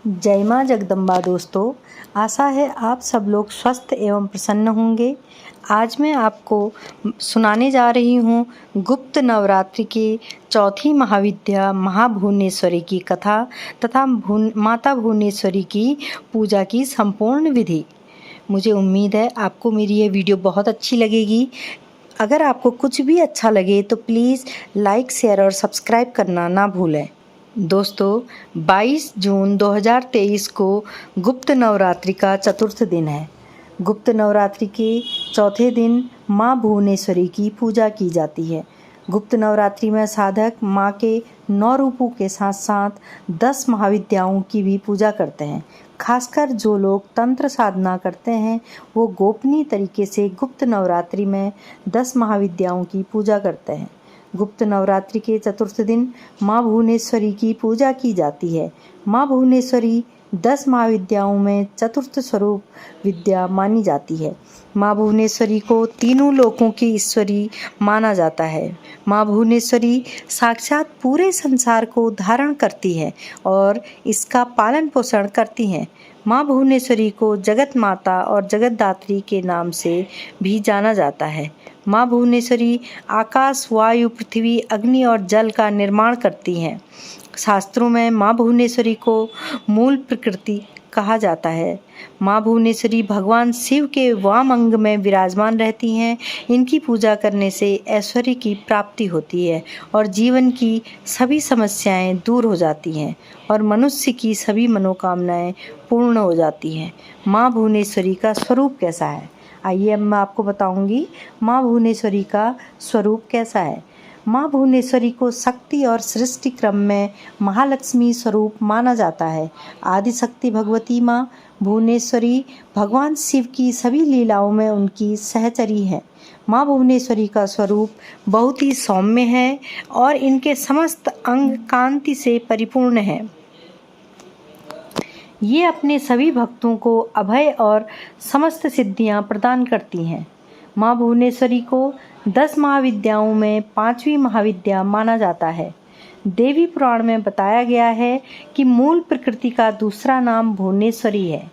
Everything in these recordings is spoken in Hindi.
जय माँ जगदम्बा दोस्तों, आशा है आप सब लोग स्वस्थ एवं प्रसन्न होंगे। आज मैं आपको सुनाने जा रही हूँ गुप्त नवरात्रि की चौथी महाविद्या महाभुवनेश्वरी की कथा तथा माता भुवनेश्वरी की पूजा की संपूर्ण विधि। मुझे उम्मीद है आपको मेरी ये वीडियो बहुत अच्छी लगेगी। अगर आपको कुछ भी अच्छा लगे तो प्लीज़ लाइक, शेयर और सब्सक्राइब करना ना भूलें। दोस्तों, 22 जून 2023 को गुप्त नवरात्रि का चतुर्थ दिन है। गुप्त नवरात्रि के चौथे दिन माँ भुवनेश्वरी की पूजा की जाती है। गुप्त नवरात्रि में साधक माँ के 9 रूपों के साथ साथ 10 महाविद्याओं की भी पूजा करते हैं। खासकर जो लोग तंत्र साधना करते हैं वो गोपनीय तरीके से गुप्त नवरात्रि में 10 महाविद्याओं की पूजा करते हैं। गुप्त नवरात्रि के चतुर्थ दिन माँ भुवनेश्वरी की पूजा की जाती है। माँ भुवनेश्वरी 10 महाविद्याओं में चतुर्थ स्वरूप विद्या मानी जाती है। माँ भुवनेश्वरी को तीनों लोकों की ईश्वरी माना जाता है। माँ भुवनेश्वरी साक्षात पूरे संसार को धारण करती है और इसका पालन पोषण करती हैं। माँ भुवनेश्वरी को जगत माता और जगतदात्री के नाम से भी जाना जाता है। माँ भुवनेश्वरी आकाश, वायु, पृथ्वी, अग्नि और जल का निर्माण करती हैं। शास्त्रों में माँ भुवनेश्वरी को मूल प्रकृति कहा जाता है। माँ भुवनेश्वरी भगवान शिव के वाम अंग में विराजमान रहती हैं। इनकी पूजा करने से ऐश्वर्य की प्राप्ति होती है और जीवन की सभी समस्याएं दूर हो जाती हैं और मनुष्य की सभी मनोकामनाएं पूर्ण हो जाती हैं। माँ भुवनेश्वरी का स्वरूप कैसा है? आइए अब मैं आपको बताऊंगी माँ भुवनेश्वरी का स्वरूप कैसा है। माँ भुवनेश्वरी को शक्ति और सृष्टि क्रम में महालक्ष्मी स्वरूप माना जाता है। आदि शक्ति भगवती माँ भुवनेश्वरी भगवान शिव की सभी लीलाओं में उनकी सहचरी है। माँ भुवनेश्वरी का स्वरूप बहुत ही सौम्य है और इनके समस्त अंग कांति से परिपूर्ण हैं। ये अपने सभी भक्तों को अभय और समस्त सिद्धियां प्रदान करती हैं। माँ भुवनेश्वरी को 10 महाविद्याओं में 5वीं महाविद्या माना जाता है। देवी पुराण में बताया गया है कि मूल प्रकृति का दूसरा नाम भुवनेश्वरी है।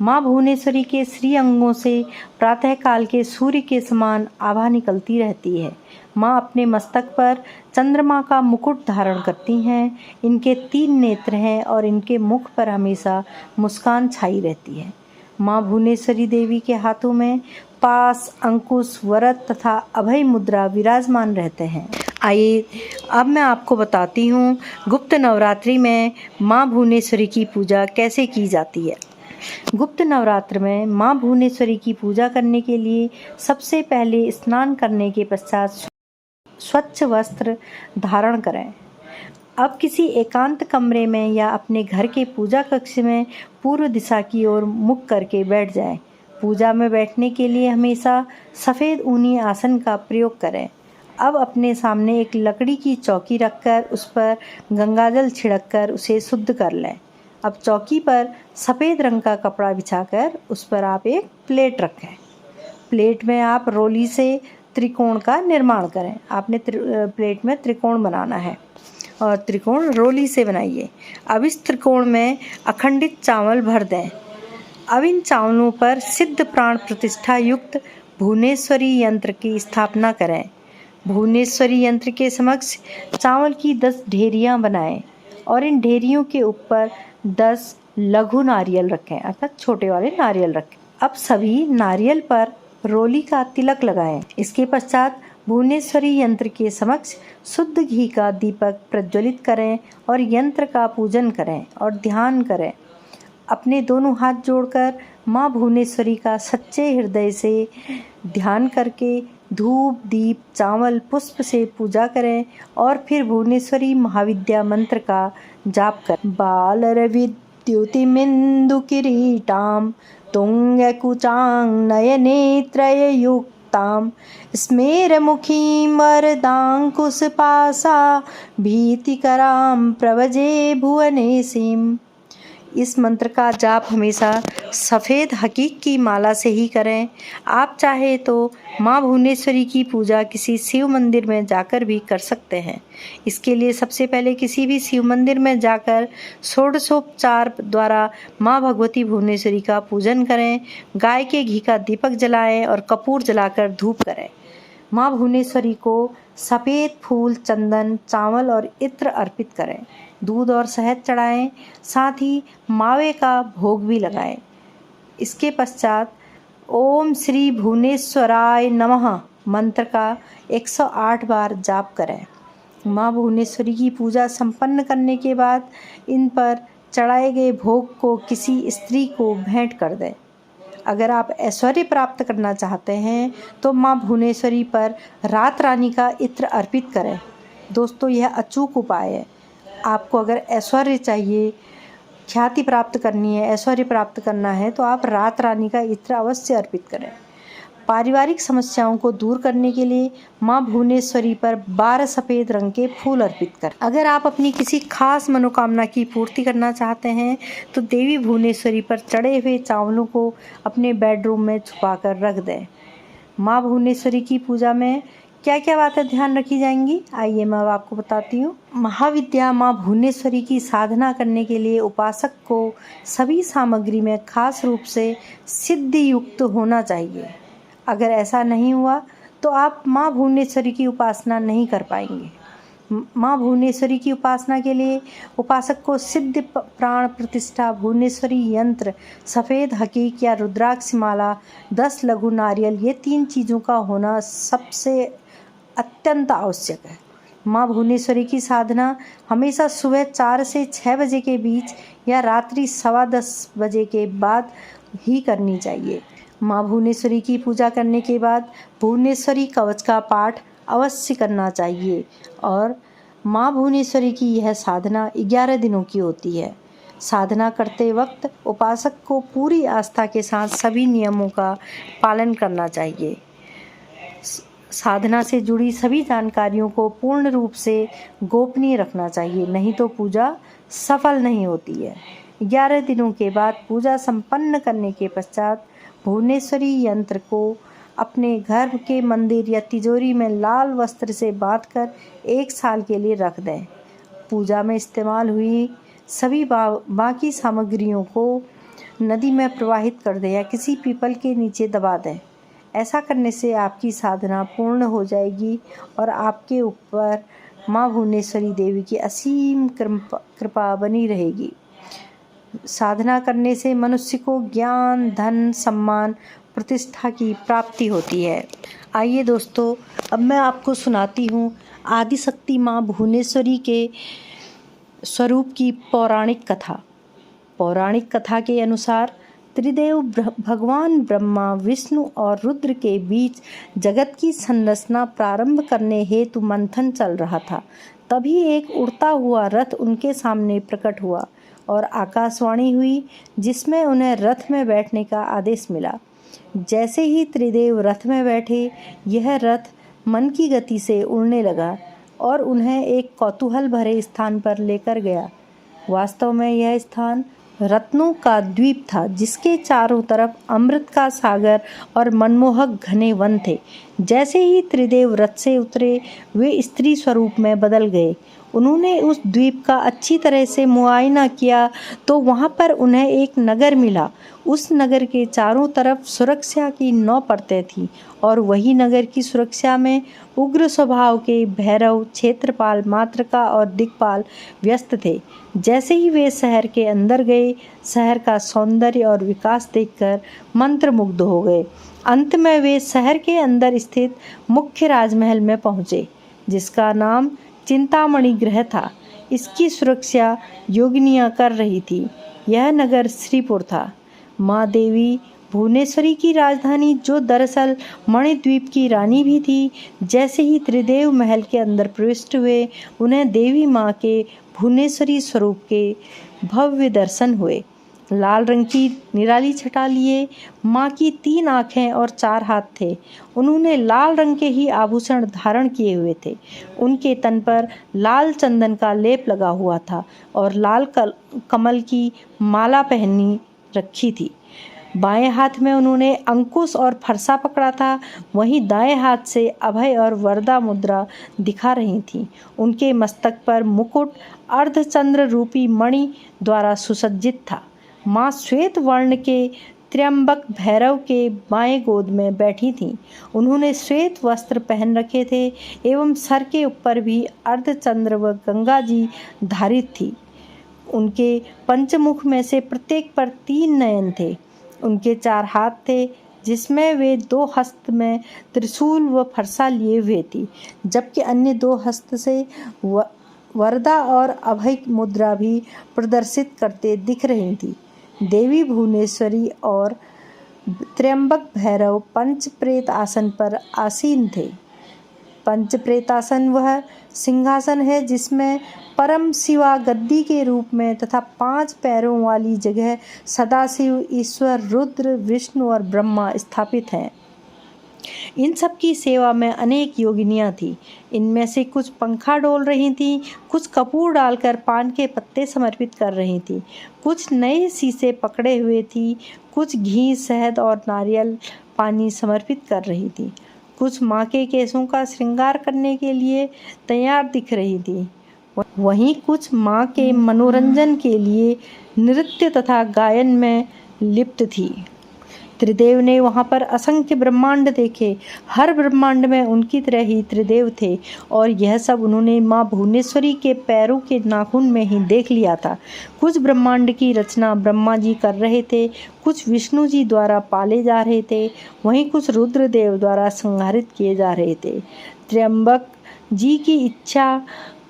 माँ भुवनेश्वरी के श्री अंगों से प्रातःकाल के सूर्य के समान आभा निकलती रहती है। माँ अपने मस्तक पर चंद्रमा का मुकुट धारण करती हैं। इनके 3 नेत्र हैं और इनके मुख पर हमेशा मुस्कान छाई रहती है। माँ भुवनेश्वरी देवी के हाथों में पास, अंकुश, वरद तथा अभय मुद्रा विराजमान रहते हैं। आइए अब मैं आपको बताती हूँ गुप्त नवरात्रि में माँ भुवनेश्वरी की पूजा कैसे की जाती है। गुप्त नवरात्र में माँ भुवनेश्वरी की पूजा करने के लिए सबसे पहले स्नान करने के पश्चात स्वच्छ वस्त्र धारण करें। अब किसी एकांत कमरे में या अपने घर के पूजा कक्ष में पूर्व दिशा की ओर मुख करके बैठ जाएं। पूजा में बैठने के लिए हमेशा सफ़ेद ऊनी आसन का प्रयोग करें। अब अपने सामने एक लकड़ी की चौकी रखकर उस पर गंगाजल छिड़ककर उसे शुद्ध कर लें। अब चौकी पर सफ़ेद रंग का कपड़ा बिछाकर उस पर आप एक प्लेट रखें। प्लेट में आप रोली से त्रिकोण का निर्माण करें। आपने प्लेट में त्रिकोण बनाना है और त्रिकोण रोली से बनाइए। अब इस त्रिकोण में अखंडित चावल भर दें। अब इन चावलों पर सिद्ध प्राण प्रतिष्ठा युक्त भुवनेश्वरी यंत्र की स्थापना करें। भुवनेश्वरी यंत्र के समक्ष चावल की 10 ढेरियाँ बनाएं और इन ढेरियों के ऊपर 10 लघु नारियल रखें, अर्थात छोटे वाले नारियल रखें। अब सभी नारियल पर रोली का तिलक लगाएं। इसके पश्चात भुवनेश्वरी यंत्र के समक्ष शुद्ध घी का दीपक प्रज्वलित करें और यंत्र का पूजन करें और ध्यान करें। अपने दोनों हाथ जोड़कर माँ भुवनेश्वरी का सच्चे हृदय से ध्यान करके धूप, दीप, चावल, पुष्प से पूजा करें और फिर भुवनेश्वरी महाविद्या मंत्र का जाप करें। बालरविद्युतिमिन्दु किरीटां तुंगकुचां नयनेत्रययुक्तां स्मेरमुखीं वरदांकुशपाशा भीतिकरां प्रभजे भुवनेशीम्। इस मंत्र का जाप हमेशा सफ़ेद हकीक की माला से ही करें। आप चाहे तो माँ भुवनेश्वरी की पूजा किसी शिव मंदिर में जाकर भी कर सकते हैं। इसके लिए सबसे पहले किसी भी शिव मंदिर में जाकर षोडशोपचार द्वारा माँ भगवती भुवनेश्वरी का पूजन करें। गाय के घी का दीपक जलाएं और कपूर जलाकर धूप करें। माँ भुवनेश्वरी को सफ़ेद फूल, चंदन, चावल और इत्र अर्पित करें। दूध और शहद चढ़ाएं, साथ ही मावे का भोग भी लगाएं। इसके पश्चात ओम श्री भुवनेश्वराय नमः मंत्र का 108 बार जाप करें। माँ भुवनेश्वरी की पूजा संपन्न करने के बाद इन पर चढ़ाए गए भोग को किसी स्त्री को भेंट कर दें। अगर आप ऐश्वर्य प्राप्त करना चाहते हैं तो माँ भुवनेश्वरी पर रात रानी का इत्र अर्पित करें। दोस्तों, यह अचूक उपाय है। आपको अगर ऐश्वर्य चाहिए, ख्याति प्राप्त करनी है, ऐश्वर्य प्राप्त करना है तो आप रात रानी का इत्र अवश्य अर्पित करें। पारिवारिक समस्याओं को दूर करने के लिए माँ भुवनेश्वरी पर 12 सफ़ेद रंग के फूल अर्पित करें। अगर आप अपनी किसी खास मनोकामना की पूर्ति करना चाहते हैं तो देवी भुवनेश्वरी पर चढ़े हुए चावलों को अपने बेडरूम में छुपा कर रख दें। माँ भुवनेश्वरी की पूजा में क्या क्या बातें ध्यान रखी जाएंगी, आइए मैं अब आपको बताती हूँ। महाविद्या माँ भुवनेश्वरी की साधना करने के लिए उपासक को सभी सामग्री में खास रूप से सिद्धि युक्त होना चाहिए। अगर ऐसा नहीं हुआ तो आप माँ भुवनेश्वरी की उपासना नहीं कर पाएंगे। माँ भुवनेश्वरी की उपासना के लिए उपासक को सिद्ध प्राण प्रतिष्ठा, भुवनेश्वरी यंत्र, सफ़ेद हकीक या रुद्राक्ष माला, 10 लघु नारियल, ये 3 चीज़ों का होना सबसे अत्यंत आवश्यक है। माँ भुवनेश्वरी की साधना हमेशा सुबह 4 से 6 बजे के बीच या रात्रि 10:15 बजे के बाद ही करनी चाहिए। माँ भुवनेश्वरी की पूजा करने के बाद भुवनेश्वरी कवच का पाठ अवश्य करना चाहिए और माँ भुवनेश्वरी की यह साधना 11 दिनों की होती है। साधना करते वक्त उपासक को पूरी आस्था के साथ सभी नियमों का पालन करना चाहिए। साधना से जुड़ी सभी जानकारियों को पूर्ण रूप से गोपनीय रखना चाहिए, नहीं तो पूजा सफल नहीं होती है। 11 दिनों के बाद पूजा संपन्न करने के पश्चात भुवनेश्वरी यंत्र को अपने घर के मंदिर या तिजोरी में लाल वस्त्र से बांधकर 1 साल के लिए रख दें। पूजा में इस्तेमाल हुई सभी बाकी सामग्रियों को नदी में प्रवाहित कर दें या किसी पीपल के नीचे दबा दें। ऐसा करने से आपकी साधना पूर्ण हो जाएगी और आपके ऊपर माँ भुवनेश्वरी देवी की असीम कृपा बनी रहेगी। साधना करने से मनुष्य को ज्ञान, धन, सम्मान, प्रतिष्ठा की प्राप्ति होती है। आइए दोस्तों, अब मैं आपको सुनाती हूँ आदिशक्ति माँ भुवनेश्वरी के स्वरूप की पौराणिक कथा। पौराणिक कथा के अनुसार त्रिदेव भगवान ब्रह्मा, विष्णु और रुद्र के बीच जगत की संरचना प्रारंभ करने हेतु मंथन चल रहा था। तभी एक उड़ता हुआ रथ उनके सामने प्रकट हुआ और आकाशवाणी हुई, जिसमें उन्हें रथ में बैठने का आदेश मिला। जैसे ही त्रिदेव रथ में बैठे, यह रथ मन की गति से उड़ने लगा और उन्हें एक कौतूहल भरे स्थान पर लेकर गया। वास्तव में यह स्थान रत्नों का द्वीप था, जिसके चारों तरफ अमृत का सागर और मनमोहक घने वन थे। जैसे ही त्रिदेव रथ से उतरे, वे स्त्री स्वरूप में बदल गए। उन्होंने उस द्वीप का अच्छी तरह से मुआयना किया तो वहाँ पर उन्हें एक नगर मिला। उस नगर के चारों तरफ सुरक्षा की 9 परतें थीं और वही नगर की सुरक्षा में उग्र स्वभाव के भैरव, क्षेत्रपाल, मातृका और दिक्पाल व्यस्त थे। जैसे ही वे शहर के अंदर गए, शहर का सौंदर्य और विकास देखकर मंत्रमुग्ध हो गए। अंत में वे शहर के अंदर स्थित मुख्य राजमहल में पहुँचे, जिसका नाम चिंतामणि गृह था। इसकी सुरक्षा योगिनियाँ कर रही थी। यह नगर श्रीपुर था। माँ देवी भुवनेश्वरी की राजधानी, जो दरअसल मणिद्वीप की रानी भी थी। जैसे ही त्रिदेव महल के अंदर प्रविष्ट हुए, उन्हें देवी माँ के भुवनेश्वरी स्वरूप के भव्य दर्शन हुए। लाल रंग की निराली छटा लिए। माँ की 3 आँखें और 4 हाथ थे। उन्होंने लाल रंग के ही आभूषण धारण किए हुए थे। उनके तन पर लाल चंदन का लेप लगा हुआ था और लाल कमल की माला पहनी रखी थी। बाएं हाथ में उन्होंने अंकुश और फरसा पकड़ा था, वहीं दाएं हाथ से अभय और वरदा मुद्रा दिखा रही थीं। उनके मस्तक पर मुकुट अर्धचंद्र रूपी मणि द्वारा सुसज्जित था। माँ श्वेत वर्ण के त्र्यंबक भैरव के बाएं गोद में बैठी थीं। उन्होंने श्वेत वस्त्र पहन रखे थे एवं सर के ऊपर भी अर्धचंद्र व गंगा जी धारित थी। उनके पंचमुख में से प्रत्येक पर 3 नयन थे। उनके 4 हाथ थे, जिसमें वे 2 हस्त में त्रिशूल व फरसा लिए हुए थी, जबकि अन्य 2 हस्त से वरदा और अभय मुद्रा भी प्रदर्शित करते दिख रही थी। देवी भुवनेश्वरी और त्र्यंबक भैरव पंचप्रेत आसन पर आसीन थे। पंचप्रेतासन वह सिंहासन है जिसमें परम शिवा गद्दी के रूप में तथा 5 पैरों वाली जगह सदाशिव, ईश्वर, रुद्र, विष्णु और ब्रह्मा स्थापित हैं। इन सब की सेवा में अनेक योगिनियाँ थीं। इनमें से कुछ पंखा डोल रही थीं, कुछ कपूर डालकर पान के पत्ते समर्पित कर रही थीं, कुछ नए शीशे पकड़े हुए थीं, कुछ घी, शहद और नारियल पानी समर्पित कर रही थीं। कुछ माँ के केसों का श्रृंगार करने के लिए तैयार दिख रही थी। वहीं कुछ माँ के मनोरंजन के लिए नृत्य तथा गायन में लिप्त थी। त्रिदेव ने वहाँ पर असंख्य ब्रह्मांड देखे। हर ब्रह्मांड में उनकी तरह ही त्रिदेव थे और यह सब उन्होंने माँ भुवनेश्वरी के पैरों के नाखून में ही देख लिया था। कुछ ब्रह्मांड की रचना ब्रह्मा जी कर रहे थे, कुछ विष्णु जी द्वारा पाले जा रहे थे, वहीं कुछ रुद्रदेव द्वारा संहारित किए जा रहे थे। त्र्यंबक जी की इच्छा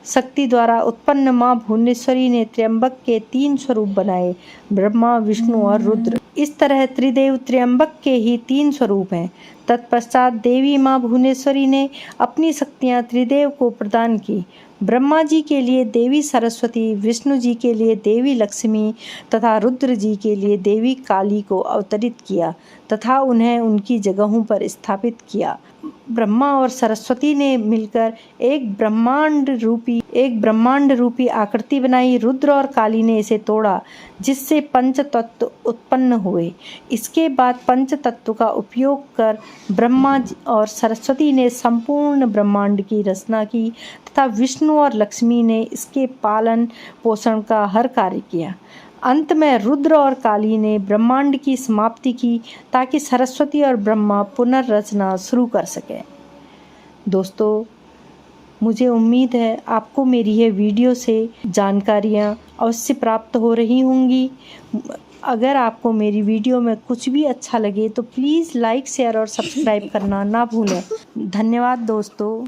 शक्ति द्वारा उत्पन्न माँ भुवनेश्वरी ने त्र्यंबक के 3 स्वरूप बनाए, ब्रह्मा, विष्णु और रुद्र। इस तरह त्रिदेव त्र्यंबक के ही 3 स्वरूप हैं। तत्पश्चात देवी माँ भुवनेश्वरी ने अपनी शक्तियाँ त्रिदेव को प्रदान की। ब्रह्मा जी के लिए देवी सरस्वती, विष्णु जी के लिए देवी लक्ष्मी तथा रुद्र जी के लिए देवी काली को अवतरित किया तथा उन्हें उनकी जगहों पर स्थापित किया। ब्रह्मा और सरस्वती ने मिलकर एक ब्रह्मांड रूपी आकृति बनाई। रुद्र और काली ने इसे तोड़ा, जिससे पंच तत्व उत्पन्न हुए। इसके बाद पंच तत्व का उपयोग कर ब्रह्मा और सरस्वती ने संपूर्ण ब्रह्मांड की रचना की तथा विष्णु और लक्ष्मी ने इसके पालन पोषण का हर कार्य किया। अंत में रुद्र और काली ने ब्रह्मांड की समाप्ति की ताकि सरस्वती और ब्रह्मा पुनर्रचना शुरू कर सकें। दोस्तों, मुझे उम्मीद है आपको मेरी यह वीडियो से जानकारियाँ अवश्य प्राप्त हो रही होंगी। अगर आपको मेरी वीडियो में कुछ भी अच्छा लगे तो प्लीज़ लाइक, शेयर और सब्सक्राइब करना ना भूलें। धन्यवाद दोस्तों।